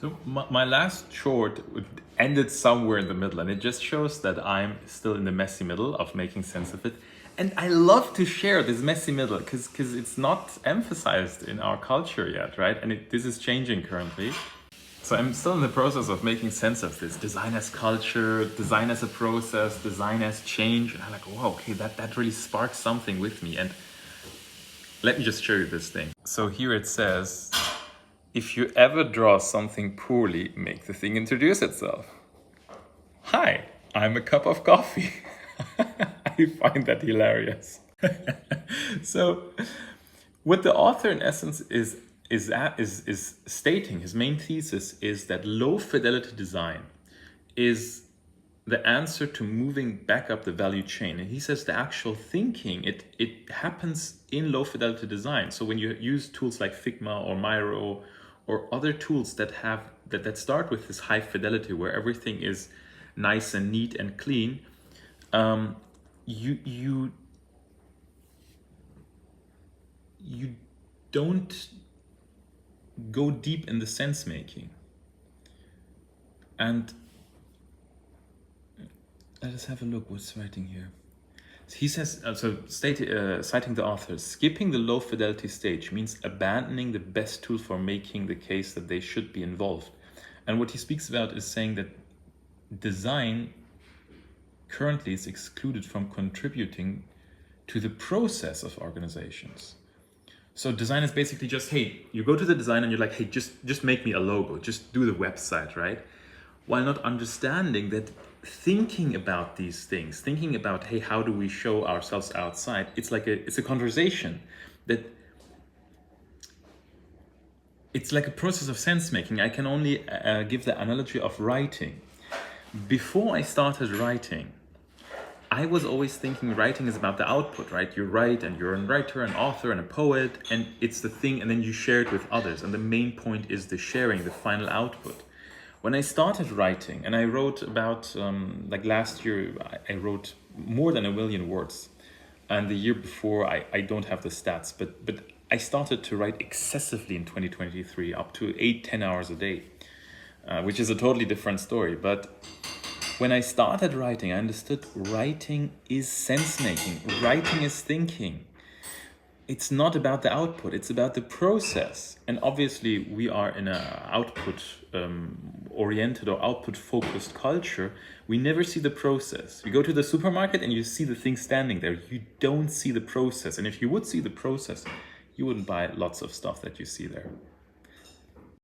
So my last short ended somewhere in the middle, and it just shows that I'm still in the messy middle of making sense of it. And I love to share this messy middle because it's not emphasized in our culture yet, right? And this is changing currently. So I'm still in the process of making sense of this design as culture, design as a process, design as change. And I'm like, wow, okay, that really sparks something with me. And let me just show you this thing. So here it says, if you ever draw something poorly, make the thing introduce itself. Hi, I'm a cup of coffee. I find that hilarious. So, what the author in essence is stating, his main thesis is that low fidelity design is the answer to moving back up the value chain. And he says the actual thinking, it happens in low fidelity design. So when you use tools like Figma or Miro or other tools that have that start with this high fidelity where everything is nice and neat and clean, you don't go deep in the sense making. And let us have a look what's writing here. He says, citing the author, skipping the low fidelity stage means abandoning the best tool for making the case that they should be involved. And what he speaks about is saying that design currently is excluded from contributing to the process of organizations. So design is basically just, hey, you go to the design and you're like, hey, just make me a logo, just do the website, right? While not understanding that thinking about these things, thinking about, hey, how do we show ourselves outside? It's a conversation that it's like a process of sense making. I can only give the analogy of writing. Before I started writing, I was always thinking writing is about the output, right? You write and you're a writer, an author, and a poet, and it's the thing, and then you share it with others. And the main point is the sharing, the final output. When I started writing, and I wrote about, like last year, I wrote more than 1 million words. And the year before, I don't have the stats, but I started to write excessively in 2023, up to 8-10 hours a day, which is a totally different story. But when I started writing, I understood writing is sense making, writing is thinking. It's not about the output, it's about the process. And obviously we are in an output oriented or output focused culture. We never see the process. You go to the supermarket and you see the thing standing there. You don't see the process. And if you would see the process, you wouldn't buy lots of stuff that you see there.